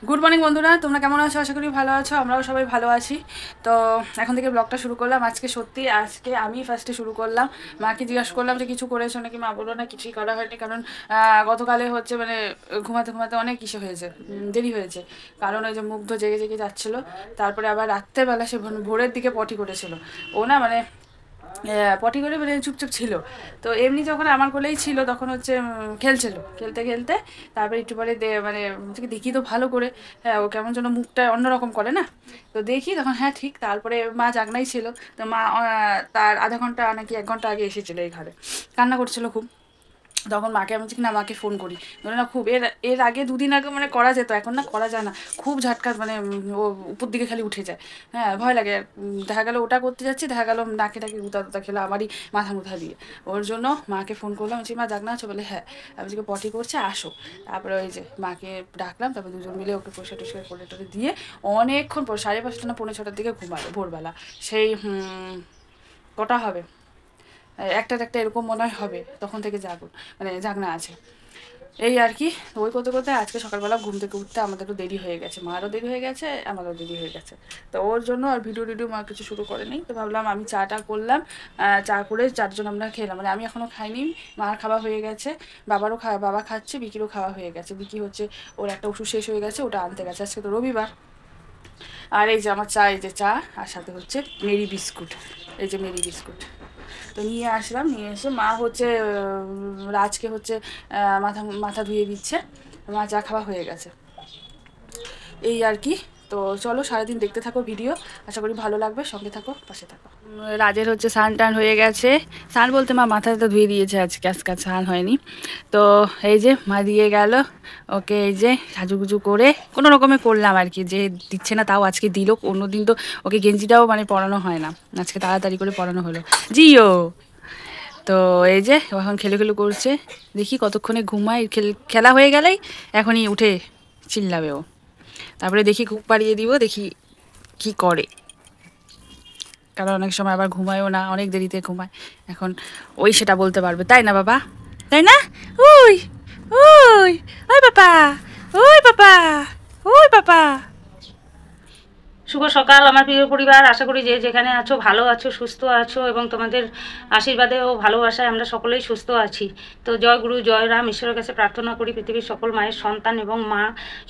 Good morning বন্ধুরা, তোমরা কেমন আছো? আশা করি ভালো আছো। আমরাও সবাই ভালো আছি। তো এখন থেকে ব্লগটা শুরু করলাম। আজকে আমি ফার্স্টে শুরু করলাম। মাকে জিজ্ঞাসা করলাম যে কিছু করেছো নাকি। মা বললো না, কিছুই করা হয়নি। কারণ গতকালে হচ্ছে মানে ঘুমাতে ঘুমাতে অনেক কিছু হয়েছে, দেরি হয়েছে। কারণ ওই যে মুগ্ধ জেগে জেগে যাচ্ছিলো। তারপরে আবার রাত্রেবেলা সে ভোরের দিকে পটি করেছিল। ও না মানে পটি করে মানে চুপচাপ ছিল। তো এমনি যখন আমার কোলেই ছিল তখন হচ্ছে খেলছিল, খেলতে খেলতে তারপরে একটু পরে মানে থেকে দেখি তো ভালো করে। হ্যাঁ, ও কেমন যেন মুখটা অন্যরকম করে না। তো দেখি তখন হ্যাঁ ঠিক। তারপরে মা জাগনাই ছিল। তো মা তার আধা ঘন্টা নাকি 1 ঘন্টা আগে এসেছিলো এই ঘরে। কান্না করছিল খুব। তখন মাকে আমি বলছি কি না, মাকে ফোন করি। ধরে না খুব এর এর আগে 2 দিন আগে মানে করা যেত, এখন না করা যায় না। খুব ঝটকা মানে ও উপর দিকে খালি উঠে যায়। হ্যাঁ, ভয় লাগে। দেখা গেল ওটা করতে যাচ্ছি, দেখা গেল নাকে টাকে গুতা গুতা খেলো আমারই মাথা মুথা দিয়ে। ওর জন্য মাকে ফোন করলাম, বলছি মা জাগনা আছো? বলে হ্যাঁ। আমি যে পটি করছে, আসো। তারপরে ওই যে মাকে ডাকলাম, তারপরে দুজন মিলে ওকে পরিষ্কার টরিষ্কার করে টরে দিয়ে অনেকক্ষণ পর 5:30টা না 5:45টার দিকে ঘুমালো ভোরবেলা। সেই কটা হবে, একটা একটা এরকম মনে হয় হবে, তখন থেকে মানে জাগনা আছে। এই আর কি। ওই করতে করতে আজকে সকালবেলা ঘুম থেকে উঠতে আমাদেরও দেরি হয়ে গেছে, মারও দেরি হয়ে গেছে, আমারও দেরি হয়ে গেছে। তো ওর জন্য আর ভিডিও টিডিও মা কিছু শুরু করেনি। তো ভাবলাম আমি চাটা করলাম। চা করে 4জন আমরা খেলাম, মানে আমি এখনও খাইনি। মার খাওয়া হয়ে গেছে, বাবা খাচ্ছে, বিকিরও খাওয়া হয়ে গেছে। বিকি হচ্ছে ওর একটা ওষুধ শেষ হয়ে গেছে, ওটা আনতে গেছে। আজকে তো রবিবার। আর এই যে আমার চা, এই যে চা, আর সাথে হচ্ছে মেরি বিস্কুট। এই যে মেরি বিস্কুট তো নিয়ে আসলাম। নিয়ে এসে মা হচ্ছে রাজকে হচ্ছে মাথা মাথা ধুয়ে দিচ্ছে। মা চা খাওয়া হয়ে গেছে। এই আর কি। তো চলো সারাদিন দেখতে থাকো ভিডিও, আশা করি ভালো লাগবে। সঙ্গে থাকো, পাশে থাকো। রাজের হচ্ছে স্নান টান হয়ে গেছে। স্নান বলতে মা মাথাটা ধুয়ে দিয়েছে, আজকে আজকে স্নান হয়নি। তো এই যে মা দিয়ে গেল ওকে। এই যে সাজুগুজু করে কোনো রকমে করলাম আর কি, যে দিচ্ছে না তাও আজকে দিল। অন্যদিন তো ওকে গেঞ্জিটাও মানে পরানো হয় না, আজকে তাড়াতাড়ি করে পরানো হলো। জিও। তো এই যে এখন খেলে খেলে করছে, দেখি কতক্ষণে ঘুমায়। খেলা হয়ে গেলেই এখনই উঠে চিল্লাবে ও। তারপরে দেখি ঘুম পাড়িয়ে দিব, দেখি কি করে। কারণ অনেক সময় আবার ঘুমায়ও না, অনেক দেরিতে ঘুমায়। এখন ওই সেটা বলতে পারবে, তাই না বাবা? তাই না? ওই ওই ওই বাবা, ওই বাবা, ওই বাবা। শুভ সকাল আমার প্রিয় পরিবার। আশা করি যে যেখানে আছো ভালো আছো, সুস্থ আছো এবং তোমাদের আশীর্বাদে ও ভালোবাসায় আমরা সকলেই সুস্থ আছি। তো জয় গুরু জয় রাম, ঈশ্বরের কাছে প্রার্থনা করি পৃথিবীর সকল মায়ের সন্তান এবং মা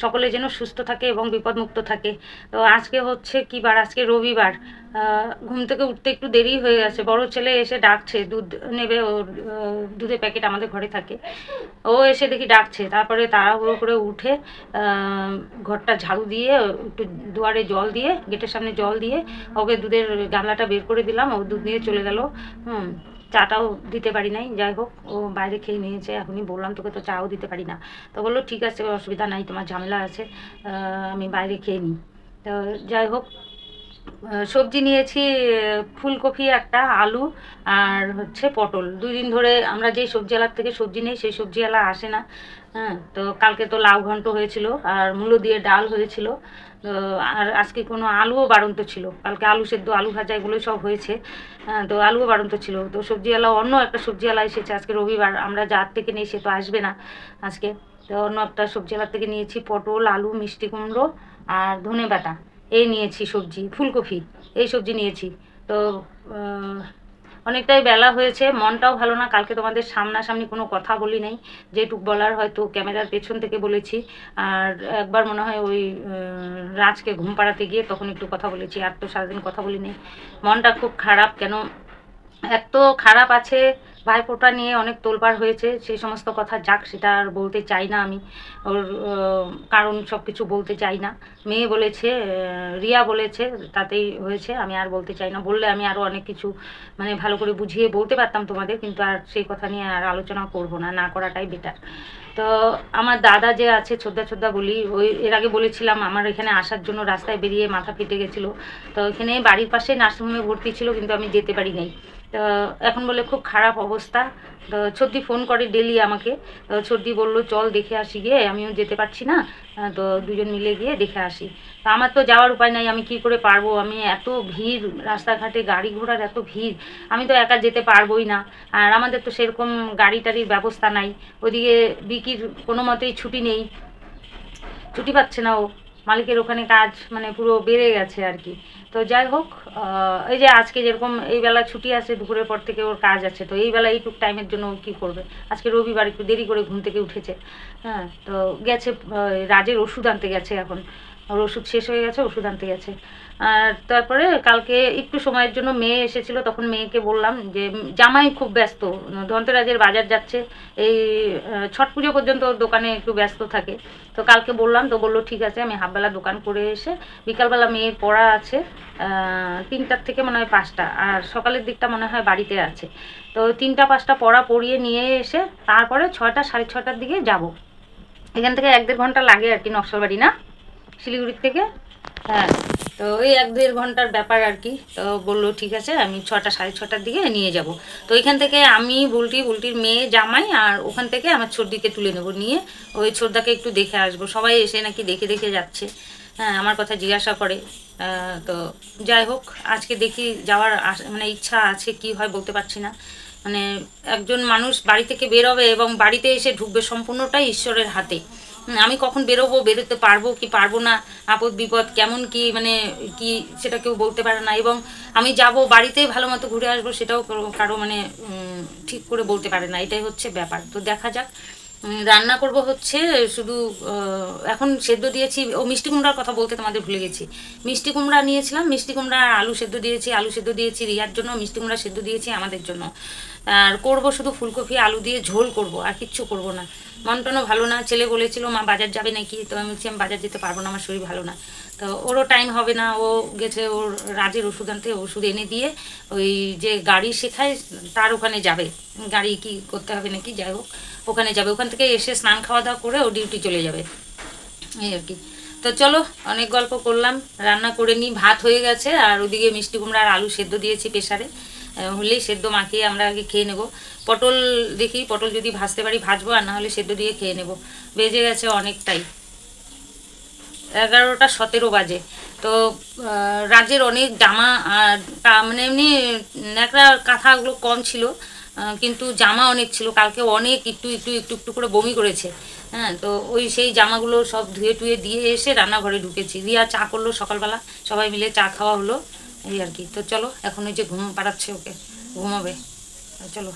সকলে যেন সুস্থ থাকে এবং বিপদমুক্ত থাকে। তো আজকে হচ্ছে কি বার? আজকে রবিবার। ঘুম থেকে উঠতে একটু দেরি হয়ে গেছে। বড় ছেলে এসে ডাকছে, দুধ নেবে। ওর দুধের প্যাকেট আমাদের ঘরে থাকে। ও এসে দেখি ডাকছে। তারপরে তাড়াহুড়ো করে উঠে ঘরটা ঝাড়ু দিয়ে একটু দুয়ারে জল দিয়ে, গেটের সামনে জল দিয়ে ওকে দুধের গামলাটা বের করে দিলাম। ও দুধ নিয়ে চলে গেল। চাটাও দিতে পারি নাই, যাই হোক ও বাইরে খেয়ে নিয়েছে। এখনই বললাম তোকে তো চাও দিতে পারি না। তো বললো ঠিক আছে, অসুবিধা নাই, তোমার ঝামেলা আছে, আমি বাইরে খেয়ে নিই। তো যাই হোক, সবজি নিয়েছি ফুলকপি একটা, আলু আর হচ্ছে পটল। 2 দিন ধরে আমরা যেই সবজিওয়ালার থেকে সবজি নেই সেই সবজিওয়ালা আসে না। হ্যাঁ, তো কালকে তো লাউ ঘন্ট হয়েছিল আর মূলো দিয়ে ডাল হয়েছিল। তো আর আজকে কোনো আলুও বাড়ন্ত ছিল। কালকে আলু সেদ্ধ, আলু ভাজা এগুলোই সব হয়েছে। হ্যাঁ, তো আলুও বাড়ন্ত ছিল। তো সবজিওয়ালা অন্য একটা সবজিওয়ালা এসেছে আজকে রবিবার, আমরা যার থেকে নেই সে তো আসবে না আজকে। তো অন্য একটা সবজিওয়ালার থেকে নিয়েছি পটল, আলু, মিষ্টি কুমড়ো আর ধনেবাটা। এই নিয়েছি সবজি, ফুলকপি, এই সবজি নিয়েছি। তো অনেকটাই বেলা হয়েছে, মনটাও ভালো না। কালকে তোমাদের সামনাসামনি কোনো কথা বলি নাই, যেটুক বলার হয়তো ক্যামেরার পেছন থেকে বলেছি। আর একবার মনে হয় ওই রাজকে ঘুম পাড়াতে গিয়ে তখন একটু কথা বলেছি, আর তো সারাদিন কথা বলি নাই। মনটা খুব খারাপ। কেন এত খারাপ আছে? ভাইফোঁটা নিয়ে অনেক তোলপাড় হয়েছে, সেই সমস্ত কথা যাক, সেটা আর বলতে চাই না আমি। ওর কারণ সব কিছু বলতে চাই না। মেয়ে বলেছে, রিয়া বলেছে, তাতেই হয়েছে। আমি আর বলতে চাই না। বললে আমি আরও অনেক কিছু মানে ভালো করে বুঝিয়ে বলতে পারতাম তোমাদের, কিন্তু আর সেই কথা নিয়ে আর আলোচনা করব না, না করাটাই বেটার। তো আমার দাদা যে আছে, ছোদ্দা ছোদ্দা বলি, ওই এর আগে বলেছিলাম আমার এখানে আসার জন্য রাস্তায় বেরিয়ে মাথা ফেটে গেছিলো। তো এখানে বাড়ির পাশে নার্সিংহোমে ভর্তি ছিল, কিন্তু আমি যেতে পারি নাই। তো এখন বলে খুব খারাপ অবস্থা। তো ছর্দি ফোন করে ডেলি আমাকে। তো ছর্দি বললো চল দেখে আসি গিয়ে, আমিও যেতে পারছি না। তো দুজন মিলে গিয়ে দেখে আসি। তো আমার তো যাওয়ার উপায় নাই, আমি কি করে পারবো? আমি এত ভিড় রাস্তাঘাটে, গাড়ি ঘোড়ার এত ভিড়, আমি তো একা যেতে পারবোই না। আর আমাদের তো সেরকম গাড়ি টাড়ির ব্যবস্থা নাই। ওইদিকে বিকির কোনো মতেই ছুটি নেই। ছুটি পাচ্ছে না ও, মালিকের ওখানে কাজ মানে পুরো বেড়ে গেছে আর কি। তো যাই হোক, এই যে আজকে যেরকম এই বেলা ছুটি আছে, দুপুরের পর থেকে ওর কাজ আছে, তো এই বেলা এইটুক টাইমের জন্য ও কী করবে। আজকে রবিবার, একটু দেরি করে ঘুম থেকে উঠেছে। হ্যাঁ, তো গেছে রাজের ওষুধ আনতে গেছে, এখন ওর ওষুধ শেষ হয়ে গেছে, ওষুধ আনতে গেছে। আর তারপরে কালকে একটু সময়ের জন্য মেয়ে এসেছিলো, তখন মেয়েকে বললাম যে জামাই খুব ব্যস্ত, ধনতেরাজের বাজার যাচ্ছে, এই ছট পুজো পর্যন্ত ওর দোকানে একটু ব্যস্ত থাকে। তো কালকে বললাম, তো বললো ঠিক আছে, আমি হাফবেলা দোকান করে এসে বিকালবেলা মেয়ের পড়া আছে 3টার থেকে মনে হয় 5টা, আর সকালের দিকটা মনে হয় বাড়িতে আছে। তো 3টা 5টা পড়া পড়িয়ে নিয়ে এসে তারপরে 6টা 6:30টার দিকে যাব। এখান থেকে 1-1.5 ঘন্টা লাগে আর কি, নকশালবাড়ি না, শিলিগুড়ির থেকে। হ্যাঁ, তো ওই 1-1.5 ঘন্টার ব্যাপার আর কি। তো বললো ঠিক আছে, আমি 6টা 6:30টার দিকে নিয়ে যাব। তো এখান থেকে আমি বুলটির মেয়ে জামাই আর ওখান থেকে আমার ছোটদিকে তুলে নেব, নিয়ে ওই ছোটদাকে একটু দেখে আসবো। সবাই এসে নাকি দেখে দেখে যাচ্ছে, হ্যাঁ, আমার কথা জিজ্ঞাসা করে। তো যাই হোক, আজকে দেখি যাওয়ার মানে ইচ্ছা আছে, কি হয় বলতে পারছি না। মানে একজন মানুষ বাড়ি থেকে বেরোবে এবং বাড়িতে এসে ঢুকবে, সম্পূর্ণটাই ঈশ্বরের হাতে। আমি কখন বেরোবো, বেরোতে পারবো কি পারবো না, আপদ বিপদ কেমন কি মানে কি সেটা কেউ বলতে পারে না। এবং আমি যাব বাড়িতেই ভালো মতো ঘুরে আসবো, সেটাও কারো মানে ঠিক করে বলতে পারে না। এটাই হচ্ছে ব্যাপার। তো দেখা যাক। রান্না করব হচ্ছে শুধু এখন সেদ্ধ দিয়েছি। ও মিষ্টি কুমড়ার কথা বলতে তোমাদের ভুলে গেছি। মিষ্টি কুমড়া নিয়েছিলাম, মিষ্টি কুমড়া আর আলু সেদ্ধ দিয়েছি। আলু সেদ্ধ দিয়েছি রিয়ার জন্য, মিষ্টি কুমড়া সেদ্ধ দিয়েছি আমাদের জন্য। আর করবো শুধু ফুলকপি আলু দিয়ে ঝোল করব, আর কিচ্ছু করব না। মন টনও ভালো না, ছেলে বলেছিল মা বাজার যাবে নাকি, তো আমি বলছি আমি বাজার যেতে পারবো না, আমার শরীর ভালো না। তো ওরও টাইম হবে না, ও গেছে ওর রাজের ওষুধ আনতে, ওষুধ এনে দিয়ে ওই যে গাড়ি শেখায় তার ওখানে যাবে, গাড়ি কি করতে হবে নাকি, যাই হোক ওখানে যাবে। ওখান থেকে এসে স্নান খাওয়া দাওয়া করে ও ডিউটি চলে যাবে, এই আর কি। তো চলো, অনেক গল্প করলাম, রান্না করে নিই। ভাত হয়ে গেছে, আর ওদিকে মিষ্টি কুমড়া আর আলু সেদ্ধ দিয়েছি প্রেসারে, হলেই সেদ্ধ মাখিয়ে আমরা আগে খেয়ে নেব। পটল দেখি, পটল যদি ভাজতে পারি ভাজবো, আর না হলে সেদ্ধ দিয়ে খেয়ে নেব। বেজে গেছে অনেকটাই, 11টা 17 বাজে। তো রাজের অনেক জামা আর মানে এমনি ন্যাকড়া কাঁথাগুলো কম ছিল, কিন্তু জামা অনেক ছিল। কালকে অনেক একটু একটু একটু একটু করে বমি করেছে। হ্যাঁ, তো ওই সেই জামাগুলো সব ধুয়ে টুয়ে দিয়ে এসে রান্নাঘরে ঢুকেছি। রিয়া চা করলো সকালবেলা, সবাই মিলে চা খাওয়া হলো, এই আর কি। তো চলো, এখন ওই যে ঘুম পাড়াচ্ছে ওকে, ঘুমাবে, চলো।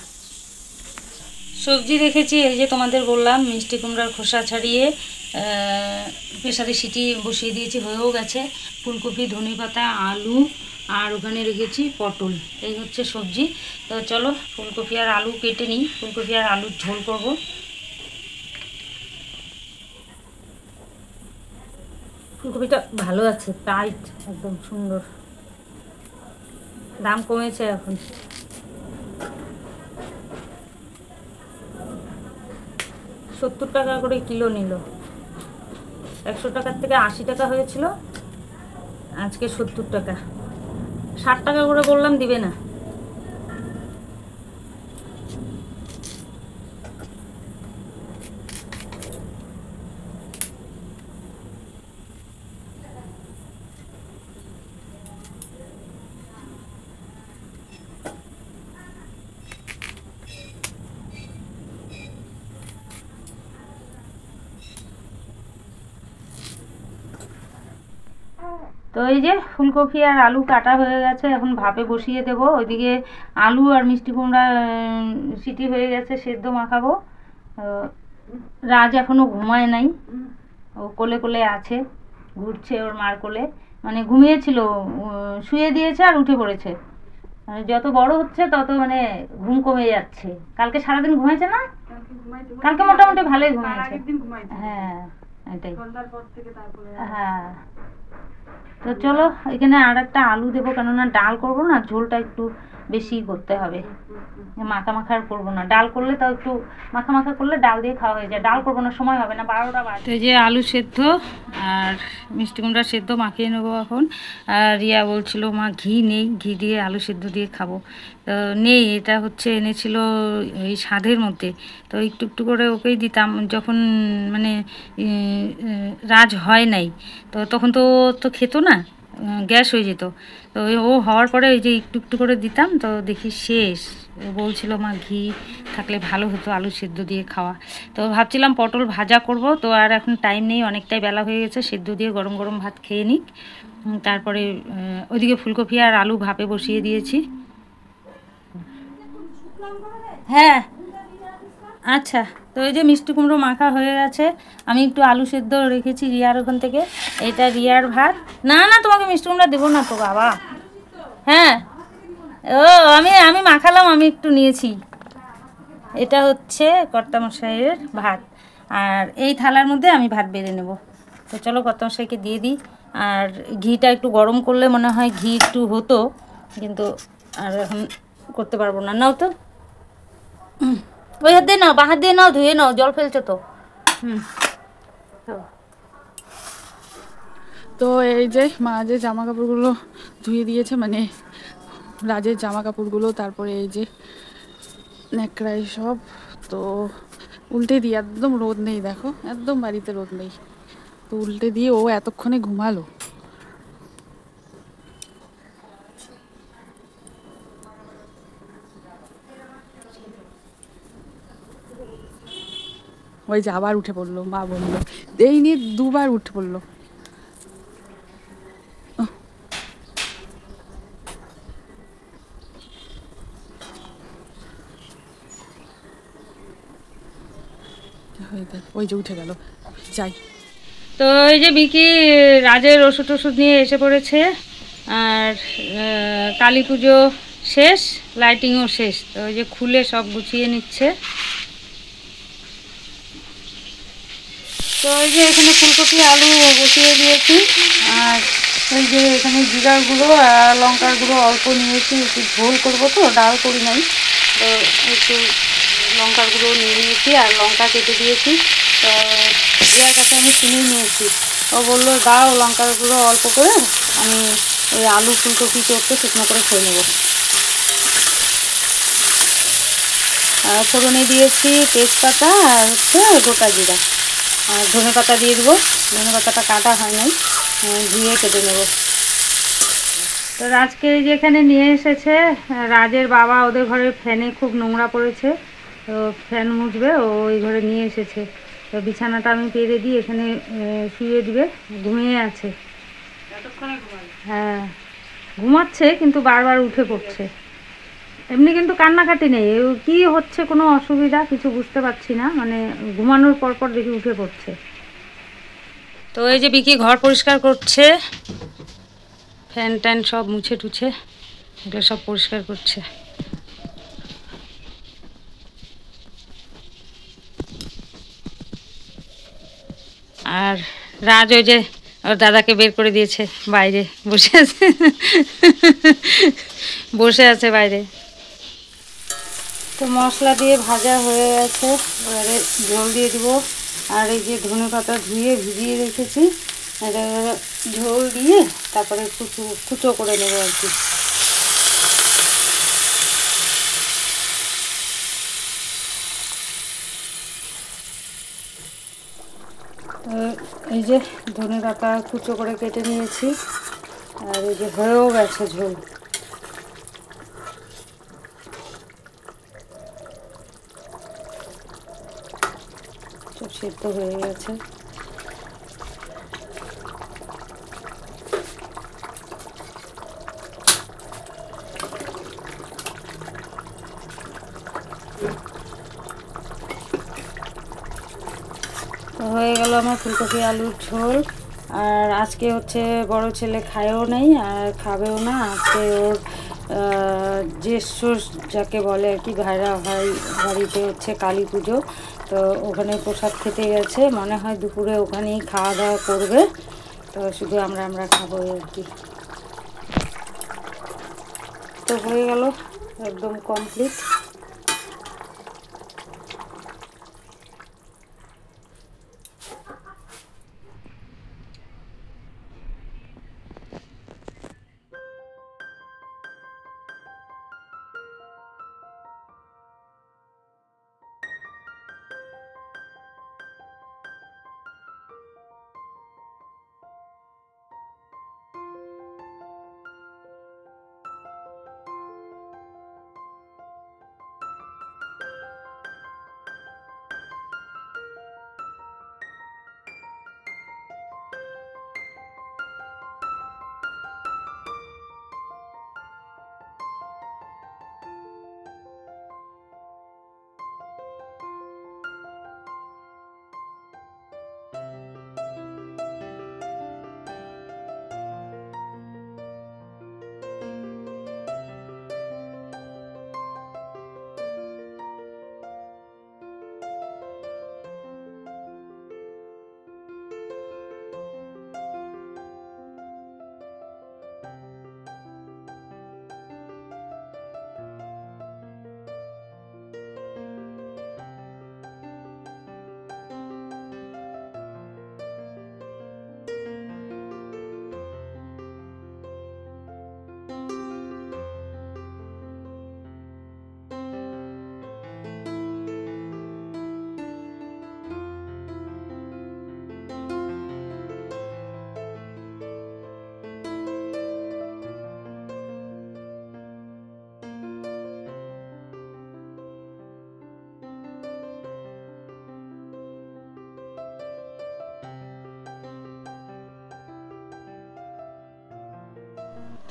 সবজি রেখেছি, এই যে তোমাদের বললাম মিষ্টি কুমড়ার খোসা ছাড়িয়ে প্রেসারে সিটি বসিয়ে দিয়েছি, হয়েও গেছে। ফুলকপি, ধনেপাতা, আলু, আর ওখানে রেখেছি পটল, এই হচ্ছে সবজি। তো চলো ফুলকপি আর আলু কেটে নিই, ফুলকপি আর আলুর ঝোল করব। ফুলকপিটা ভালো আছে, টাইট একদম সুন্দর, দাম কমেছে এখন। 70 টাকা করে কিলো নিল, 100 টাকার থেকে 80 টাকা হয়েছিল, আজকে 70 টাকা। 60 টাকা করে বললাম, দিবে না। তো এই যে ফুলকপি আর আলু কাটা হয়ে গেছে, এখন ভাপে বসিয়ে দেবো। ওইদিকে আলু আর মিষ্টি কুমড়া সিটি হয়ে গেছে, সেদ্ধ মাখাবো। রাজ এখনো ঘুমায় নাই, ও কোলে কোলে আছে, ঘুরছে ওর মার কোলে। মানে ঘুমিয়েছিল, শুয়ে দিয়েছে আর উঠে পড়েছে। মানে যত বড় হচ্ছে তত মানে ঘুম কমে যাচ্ছে। কালকে সারাদিন ঘুমাইছে না, কালকে মোটামুটি ভালোই ঘুমিয়েছে। হ্যাঁ, এটাই। হ্যাঁ, তো চলো এখানে আর একটা আলু দেবো, কেননা ডাল করবো না, ঝোলটা একটু বেশি করতে হবে, মাখা মাখা আর করবো না। ডাল করলে তাও একটু মাখা মাখা করলে ডাল দিয়ে খাওয়া হয়ে যায়, ডাল করবো না, সময় হবে না, 12টা বাজে। তো এই যে আলু সেদ্ধ আর মিষ্টি কুমড়া সেদ্ধ মাখিয়ে নেবো এখন। আর রিয়া বলছিল মা ঘি নেই, ঘি দিয়ে আলু সেদ্ধ দিয়ে খাবো। তো নেই, এটা হচ্ছে এনেছিল এই স্বাদের মধ্যে, তো একটু একটু করে ওকেই দিতাম যখন মানে রাজ হয় নাই, তো তখন তো খেতো না, গ্যাস হয়ে যেত। তো ও হওয়ার পরে এই যে একটু একটু করে দিতাম, তো দেখি শেষ। ও বলছিল মা ঘি থাকলে ভালো হতো আলু সেদ্ধ দিয়ে খাওয়া। তো ভাবছিলাম পটল ভাজা করব, তো আর এখন টাইম নেই, অনেকটাই বেলা হয়ে গেছে। সেদ্ধ দিয়ে গরম গরম ভাত খেয়ে নিক। তারপরে ওইদিকে ফুলকপি আর আলু ভাপে বসিয়ে দিয়েছি। হ্যাঁ আচ্ছা, তো এই যে মিষ্টি কুমড়ো মাখা হয়ে গেছে। আমি একটু আলু সেদ্ধ রেখেছি রিয়ার ওখান থেকে। এটা রিয়ার ভাত। না না, তোমাকে মিষ্টি কুমড়া দেবো না তো বাবা। হ্যাঁ, ও আমি আমি মাখালাম, আমি একটু নিয়েছি। এটা হচ্ছে কর্তামশাইয়ের ভাত, আর এই থালার মধ্যে আমি ভাত বেড়ে নেব। তো চলো কর্তামশাইকে দিয়ে দিই। আর ঘিটা একটু গরম করলে মনে হয় ঘি একটু হতো, কিন্তু আর এখন করতে পারবো না। নাও তো, ওই হাত দিয়ে নাও, বাঁ হাত দিয়ে নাও, ধুয়ে নাও, জল ফেলছো তো। তো এই যে মা যে জামা কাপড়গুলো ধুয়ে দিয়েছে, মানে রাজের জামা কাপড়গুলো, তারপরে এই যে ন্যাকড়াই সব, তো উল্টে দিয়ে, একদম রোদ নেই দেখো, একদম বাড়িতে রোদ নেই, তো উল্টে দিয়ে ও এতক্ষণে ঘুমালো। ওই যে আবার উঠে পড়লো, মা বললো এই নিয়ে দুবার উঠে পড়লো। ওই যে উঠে গেল, যাই। তো এই যে বিকি রাজের ওষুধ টষুধ নিয়ে এসে পড়েছে। আর কালী পুজো শেষ, লাইটিংও শেষ, তো ওই যে খুলে সব গুছিয়ে নিচ্ছে। তো এই যে এখানে ফুলকপি আলু বসিয়ে দিয়েছি। আর এই যে এখানে জিরার গুঁড়ো আর লঙ্কার গুঁড়ো অল্প নিয়েছি, একটু ঝোল করবো তো, ডাল করি নাই, তো একটু লঙ্কার গুঁড়ো নিয়ে নিয়েছি আর লঙ্কা কেটে দিয়েছি। তো জিরার কাছে আমি চিনি নিয়েছি, ও বললো দাও লঙ্কার গুঁড়ো অল্প করে, আমি ওই আলু ফুলকপি চটকে শুকনো করে খেয়ে নেবো। আর ফোড়নে দিয়েছি তেজপাতা আর হচ্ছে গোটা জিরা, আর ধনে পাতা দিয়ে দেবো। ধনে পাতাটা কাটা হয় নাই, ধুয়ে কেটে নেব। তো রাজকে যেখানে নিয়ে এসেছে, রাজের বাবা ওদের ঘরে ফ্যানে খুব নোংরা পড়েছে, তো ফ্যান মুছবে, ও ওই ঘরে নিয়ে এসেছে। তো বিছানাটা আমি পেরে দিই, এখানে শুয়ে দিবে, ঘুমিয়ে আছে। হ্যাঁ ঘুমাচ্ছে, কিন্তু বারবার উঠে পড়ছে। এমনি কিন্তু কান্নাকাটি নেই, কি হচ্ছে কোনো অসুবিধা কিছু বুঝতে পারছি না, মানে ঘুমানোর পর পর দেখি উঠে পড়ছে। তো এই যে বিকি ঘর পরিষ্কার করছে, ফ্যান ট্যান সব মুছে টুছে এগুলো সব পরিষ্কার করছে। আর রাজ ওই যে ওর দাদাকে বের করে দিয়েছে, বাইরে বসে আছে, বসে আছে বাইরে। তো মশলা দিয়ে ভাজা হয়ে গেছে, এবারে ঝোল দিয়ে দিব। আর এই যে ধনে পাতা ধুয়ে ভিজিয়ে রেখেছি, এটা ঝোল দিয়ে তারপরে কুচো করে নেবো আর কি। তো এই যে ধনে পাতা কুচো করে কেটে নিয়েছি, আর এই যে হয়েও গেছে ঝোল। সব সেদ্ধ হয়ে গেছে। তো হয়ে গেল আমার ফুলকপি আলুর ঝোল। আর আজকে হচ্ছে বড় ছেলে খায়ও নাই আর খাবেও না। আজকে ওর জ্যেষ্ঠ যাকে বলে আর কি, ভাইরা ভাই বাড়িতে হচ্ছে কালী পুজো, তো ওখানে প্রসাদ খেতে গেছে, মনে হয় দুপুরে ওখানেই খাওয়া দাওয়া করবে। তো শুধু আমরা খাবো আর কি। তো হয়ে গেল, একদম কমপ্লিট।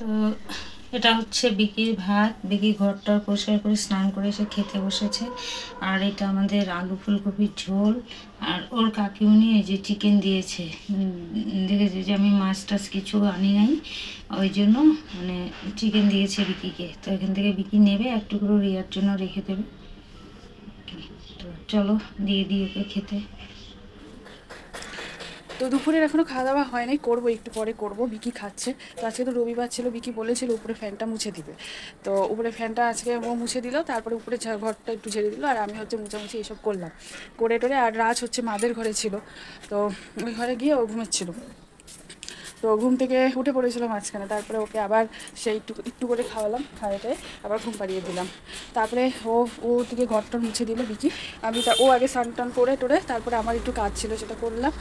তো এটা হচ্ছে বিকির ভাত। বিকি ঘরটা পরিষ্কার করে স্নান করে এসে খেতে বসেছে। আর এটা আমাদের আলু ফুলকপির ঝোল। আর ওর কাকিমুনি এই যে চিকেন দিয়েছে। দেখেছে যে আমি মাছ টাছ কিছু আনি নাই, ওই জন্য মানে চিকেন দিয়েছে বিকিকে। তো এখান থেকে বিকি নেবে, একটু করে রিয়ার জন্য রেখে দেবে। তো চলো দিয়ে দিই ওকে খেতে। তো দুপুরের এখনও খাওয়া দাওয়া হয় নাই, করবো একটু পরে করবো। বিকি খাচ্ছে। তো আজকে তো রবিবার ছিল, বিকি বলেছিল উপরে ফ্যানটা মুছে দিবে। তো উপরে ফ্যানটা আজকে ও মুছে দিল, তারপরে উপরে ঘরটা একটু ঝেড়ে দিল, আর আমি হচ্ছে মুছামুছি এইসব করলাম করে টোরে। আর রাজ হচ্ছে মাদের ঘরে ছিল, তো ওই ঘরে গিয়ে ও ঘুমাচ্ছিল। তো ঘুম থেকে উঠে পড়েছিল মাঝখানে, তারপরে ওকে আবার সেই একটু করে খাওয়ালাম, খাওয়াতে আবার ঘুম পাড়িয়ে দিলাম। তারপরে ও থেকে ঘরটা মুছে দিল বিকি। ও আগে স্নান টান করে টোরে, তারপরে আমার একটু কাজ ছিল সেটা করলাম,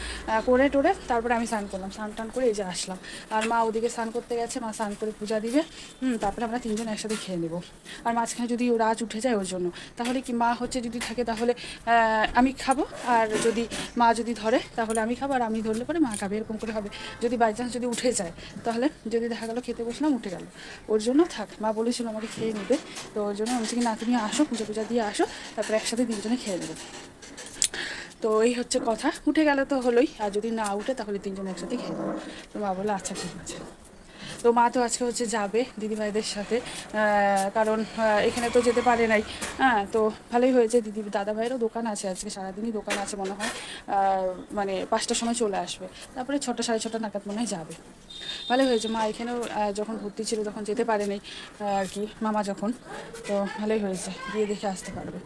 করে টোরে তারপরে আমি স্নান করলাম। স্নান টান করে এই যে আসলাম। আর মা ওদিকে স্নান করতে গেছে, মা স্নান করে পূজা দিবে। তারপরে আমরা তিনজন একসাথে খেয়ে নেবো। আর মাঝখানে যদি ও রাজ উঠে যায় ওর জন্য, তাহলে কি মা হচ্ছে যদি থাকে তাহলে আমি খাবো, আর যদি মা যদি ধরে তাহলে আমি খাবো, আর আমি ধরলে পরে মা খাবে, এরকম করে হবে। যদি বাই চান্স যদি উঠে যায়, তাহলে যদি দেখা গেলো খেতে বসলাম উঠে গেল, ওর জন্য থাক। মা বলেছিল আমাকে খেয়ে নেবে, তো ওর জন্য আমি কি না তুমি আসো, পূজা দিয়ে আসো, তারপরে একসাথে তিনজনে খেয়ে নেবো। তো এই হচ্ছে কথা। উঠে গেলে তো হলোই, আর যদি না উঠে তাহলে তিনজনে একসাথে খেয়ে নেবো। তো মা বললো আচ্ছা ঠিক আছে। তো মা তো আজকে হচ্ছে যাবে দিদিভাইদের সাথে, কারণ এখানে তো যেতে পারে নাই। হ্যাঁ, তো ভালোই হয়েছে। দাদাভাইয়েরও দোকান আছে, আজকে সারাদিনই দোকান আছে মনে হয়। মানে 5টার সময় চলে আসবে, তারপরে 6টা 6:30 নাগাদ মনে হয় যাবে। ভালোই হয়েছে। মা এখানেও যখন ভর্তি ছিল তখন যেতে পারেনি আর কি, মামা যখন। তো ভালোই হয়েছে, গিয়ে দেখে আসতে পারবে।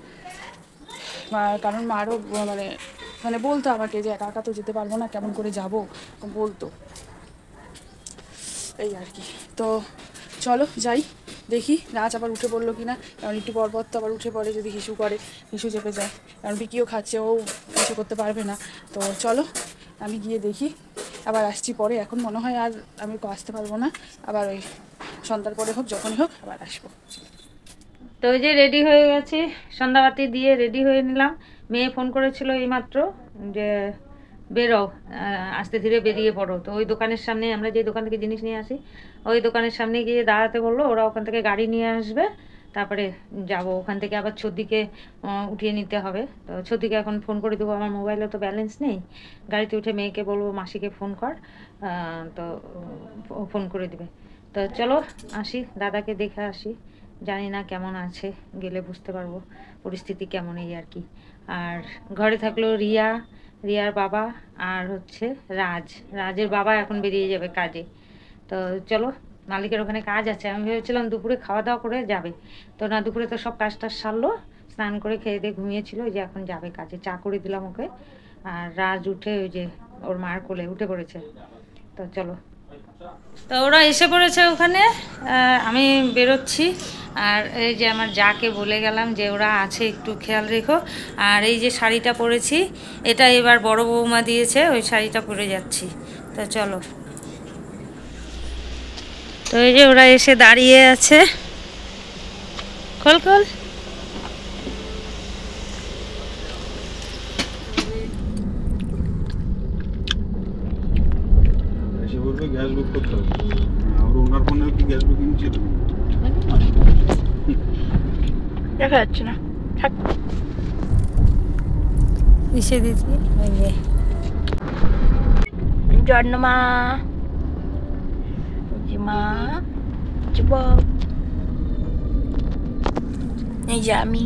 কারণ মারও মানে বলতো আমাকে যে একা একা তো যেতে পারবো না, কেমন করে যাবো বলতো, এই আর কি। তো চলো যাই, দেখি রাজ আবার উঠে পড়লো কি না, কারণ একটু পর তো আবার উঠে পড়ে যদি হিসু করে, হিসু চেপে যায়, কারণ বিকিও খাচ্ছে, ও কিছু করতে পারবে না। তো চলো আমি গিয়ে দেখি, আবার আসছি পরে। এখন মনে হয় আর আমি আসতে পারবো না, আবার ওই সন্ধ্যার পরে হোক, যখনই হোক আবার আসবো। তো ওই যে রেডি হয়ে গেছি, সন্ধ্যাবাতি দিয়ে রেডি হয়ে নিলাম। মেয়ে ফোন করেছিল এইমাত্র যে বেরো, আস্তে ধীরে বেরিয়ে পড়ো। তো ওই দোকানের সামনে, আমরা যে দোকান থেকে জিনিস নিয়ে আসি, ওই দোকানের সামনে গিয়ে দাঁড়াতে বললো। ওরা ওখান থেকে গাড়ি নিয়ে আসবে, তারপরে যাব। ওখান থেকে আবার ছদ্দিকে উঠিয়ে নিতে হবে। তো ছদ্দিকে এখন ফোন করে দেবো, আমার মোবাইলে তো ব্যালেন্স নেই। গাড়িতে উঠে মেয়েকে বলবো মাসিকে ফোন কর, তো ফোন করে দিবে। তো চলো আসি, দাদাকে দেখে আসি। জানি না কেমন আছে, গেলে বুঝতে পারবো পরিস্থিতি কেমন, এই আর কি। আর ঘরে থাকলো রিয়ার বাবা, আর হচ্ছে রাজের বাবা এখন বেরিয়ে যাবে কাজে। তো চলো, মালিকের ওখানে কাজ আছে। আমি ভেবেছিলাম দুপুরে খাওয়া দাওয়া করে যাবে, তো না, দুপুরে তো সব কাজ টাজ সারলো, স্নান করে খেয়ে দিয়ে ঘুমিয়েছিল। ওই যে এখন যাবে কাজে, চা করে দিলাম ওকে। আর রাজ উঠে ওই যে ওর মার কোলে উঠে পড়েছে। তো চলো, তো ওরা এসে পড়েছে ওখানে, আমি বেরোচ্ছি। আর এই যে আমার যাকে বলে গেলাম যে ওরা আছে একটু খেয়াল রেখো। আর এই যে শাড়িটা পরেছি, এটা এবার বড় বৌমা দিয়েছে, ওই শাড়িটা পরে যাচ্ছি। তো চলো, তো এই যে ওরা এসে দাঁড়িয়ে আছে। খোল খোল। গ্যাস বুক করতে হবে, আর ওনার ফোনে কি গ্যাস বুকিং ছিল? দেখা যাচ্ছে না, থাক। এসে দিচ্ছি জন্মা মা যুবক, এই যে আমি।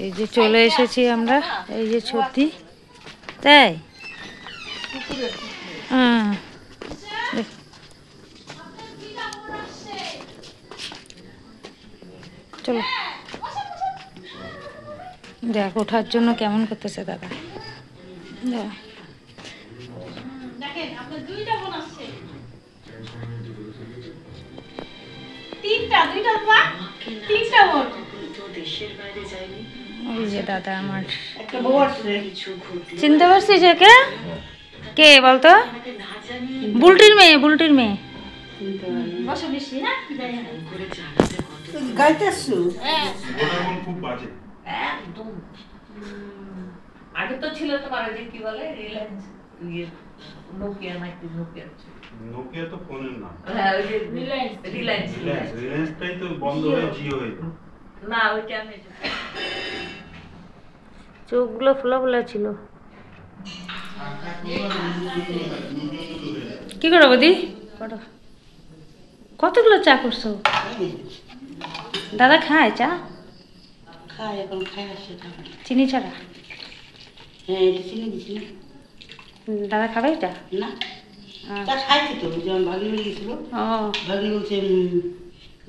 এই যে চলে এসেছি আমরা, এই যে ছুটি, তাই চলো। দেখ ওঠার জন্য কেমন করতেছে দাদা। ওই যে দাদা আমার, চিনতে পারছিস কে? কে বলতো? বুলটির মেয়ে, বুলটির মেয়ে। আগে তো ছিল তোমার কি বলে রিলায়েন্স নোকিয়া তো ফোনের নাম। হ্যাঁ ওই যে রিলায়েন্স রিলায়েন্সটাই তো বন্ধ হয়ে জিও হয়েছে। না ওইটা আমি চোখগুলো ফোলা ফোলা ছিল। কি করো বৌদি? কতগুলো চা করছো? দাদা খায় চা? খায় এখন খায় আসে চিনি ছাড়া? হ্যাঁ এটা চিনি দিছি দাদা খাবে এটা? না তা খাইছি তো যেমন ভাগনি বলে গেছিল ও ভাগনি বলছে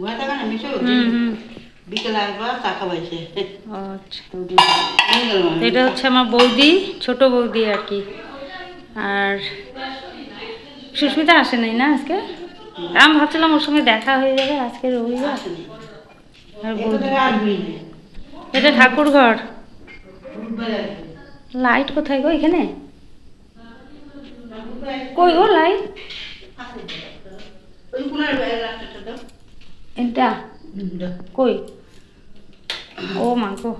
ঘরে থাকা না মিশো বিকেলে আসবা চা খাবাইছে আচ্ছা। এটা হচ্ছে আমার বৌদি, ছোট বৌদি আর কি। আর সুস্মিতা আসে নাই না আজকে? আমি ভাবছিলাম ওর সঙ্গে দেখা হয়ে যাবে আজকে রবিবার। আর বৌদি এটা ঠাকুর ঘর। লাইট কোথায় গো এখানে? কই গো লাইট? এটা কই? ও মা গো,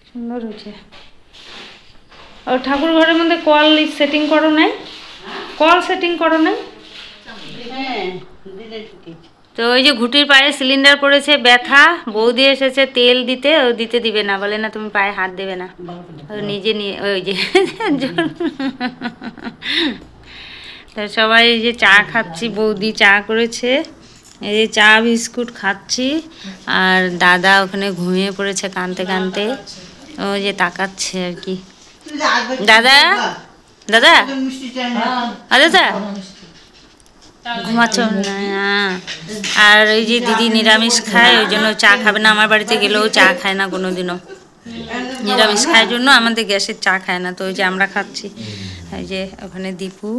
সুন্দর হয়েছে। ও ঠাকুর ঘরের মধ্যে কল সেটিং করো নাই? কল সেটিং করো নাই? তো ওই যে ঘুটির পায়ে সিলিন্ডার পড়েছে, ব্যথা। বৌদি এসেছে তেল দিতে, ও দিতে দিবে না, বলে না তুমি পায়ে হাত দেবে না, নিজে নিয়ে ওই যে তো সবাই এই যে চা খাচ্ছি, বৌদি চা করেছে, এই যে চা বিস্কুট খাচ্ছি। আর দাদা ওখানে ঘুমিয়ে পড়েছে কাঁদতে কাঁদতে, ও যে তাকাচ্ছে আর কি। দাদা দাদা দাদা ঘুমাচ্ছ না? আর ওই যে দিদি নিরামিষ খায়, ওই জন্য চা খাবে না। আমার বাড়িতে গেলেও চা খায় না কোনোদিনও, নিরামিষ খায় জন্য আমাদের গ্যাসের চা খায় না। তো ওই যে আমরা খাচ্ছি, এই যে ওখানে দীপু,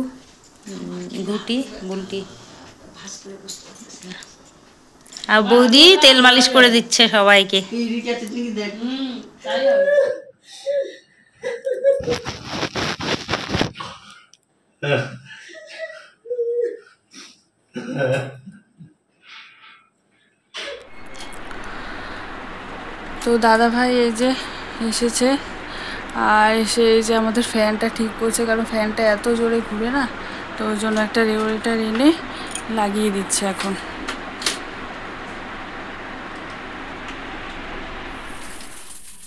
গুটি, বুলটি আর বৌদি তেল মালিশ করে দিচ্ছে সবাইকে। তো দাদা ভাই এই যে এসেছে, আর এসে এই যে আমাদের ফ্যানটা ঠিক করছে, কারণ ফ্যানটা এত জোরে ঘুরে না, তো ওই জন্য একটা রেগুলেটর এনে লাগিয়ে দিচ্ছে এখন।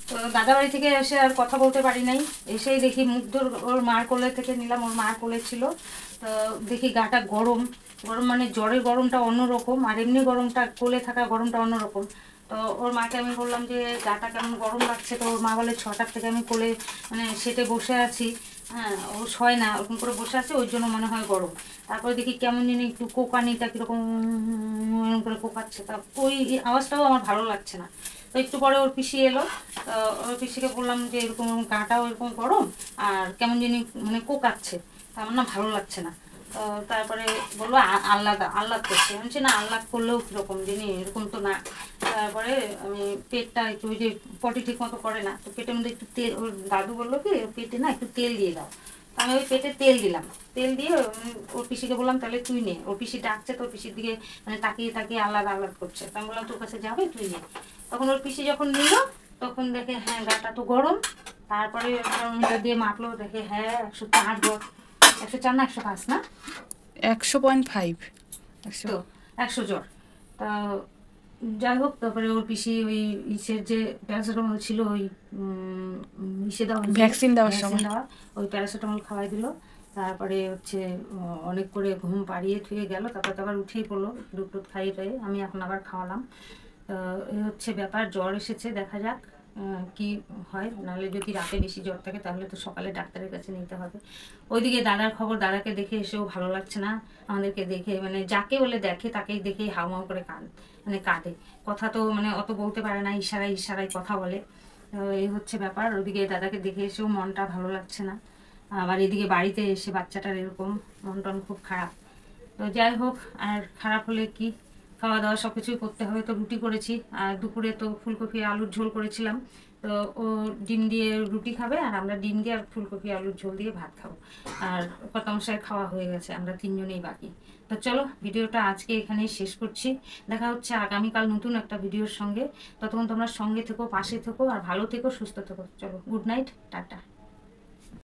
তো দাদা বাড়ি থেকে এসে আর কথা বলতে পারি নাই, এসেই দেখি মুগ্ধর ওর মার কোলে থেকে নিলাম, ওর মার কোলে ছিল। তো দেখি গাটা গরম গরম, মানে জ্বরের গরমটা অন্যরকম, আর এমনি গরমটা কোলে থাকা গরমটা অন্যরকম। তো ওর মাকে আমি বললাম যে গাটা কেমন গরম লাগছে, তো ওর মা বলে 6টার থেকে আমি কোলে মানে সেটে বসে আছি, হ্যাঁ ও শয় না, ওরকম করে বসে আছে, ওই জন্য মনে হয় গরম। তারপরে দেখি কেমন জানি একটু কোকানিটা কীরকম এরকম করে কোকাচ্ছে, তা ওই আওয়াজটাও আমার ভালো লাগছে না। তো একটু পরে ওর পিসি এলো, ওর পিসিকে বললাম যে এরকম গাটাও এরকম গরম আর কেমন জানি মানে কোকাচ্ছে, আমার না ভালো লাগছে না। তারপরে বললো আহ্লাদ করছে, আমি বলছি না আহ্লাদ করলেও কীরকম জিনিস এরকম তো না। তারপরে আমি পেটটা একটু ওই যে পটি ঠিক মতো করে না, তো পেটের মধ্যে একটু তেল, ওর দাদু বললো কি পেটে না একটু তেল দিয়ে দাও। আমি ওই পেটে তেল দিলাম, তেল দিয়ে ওর পিসিকে বললাম তাহলে তুই নে। ওর পিসি ডাকছে, তো ওর পিসির দিকে মানে তাকিয়ে তাকিয়ে আহ্লাদ করছে। আমি বললাম তোর কাছে যাবে, তুই নে। তখন ওর পিসি যখন নিল, তখন দেখে হ্যাঁ গাটা তো গরম। তারপরে থার্মোমিটার দিয়ে মাপলো, দেখে হ্যাঁ 104 জ্বর। 104 না 105 না 100.5 তো 100 জ্বর। তা যাই হোক, তারপরে ওর পিসি ওই ইসের যে প্যারাসিটামল ছিল, ওই ইসে দেওয়া ভ্যাকসিন দেওয়ার সময় ওই প্যারাসিটামল খাওয়াই দিল। তারপরে হচ্ছে অনেক করে ঘুম পাড়িয়ে থুয়ে গেল, তারপরে আবার উঠেই পড়লো, দুধ টুধ খাইয়ে টাইয়ে আমি এখন আবার খাওয়ালাম। এই হচ্ছে ব্যাপার, জ্বর এসেছে, দেখা যাক কি হয়। নাহলে যদি রাতে বেশি জ্বর থাকে তাহলে তো সকালে ডাক্তারের কাছে নিতে হবে। ওইদিকে দাদার খবর, দাদাকে দেখে এসেও ভালো লাগছে না আমাদেরকে দেখে, মানে যাকে বলে দেখে তাকেই দেখেই হাউমাউ করে কাঁদে। কথা তো মানে অত বলতে পারে না, ইশারায় কথা বলে। এই হচ্ছে ব্যাপার। ওইদিকে দাদাকে দেখে এসেও মনটা ভালো লাগছে না। আবার এদিকে বাড়িতে এসে বাচ্চাটার এরকম মন টন খুব খারাপ। তো যাই হোক, আর খারাপ হলে কি, খাওয়া দাওয়া সব কিছুই করতে হবে। তো রুটি করেছি, আর দুপুরে তো ফুলকপি আলুর ঝোল করেছিলাম, তো ও ডিম দিয়ে রুটি খাবে আর আমরা ডিম দিয়ে আর ফুলকপি আলুর ঝোল দিয়ে ভাত খাবো। আর কর্তামশাই খাওয়া হয়ে গেছে, আমরা 3 জনেই বাকি। তো চলো ভিডিওটা আজকে এখানেই শেষ করছি। দেখা হচ্ছে আগামীকাল নতুন একটা ভিডিওর সঙ্গে। ততক্ষণ তোমরা সঙ্গে থেকো, পাশে থেকো আর ভালো থেকো, সুস্থ থেকো। চলো, গুড নাইট, টাটা।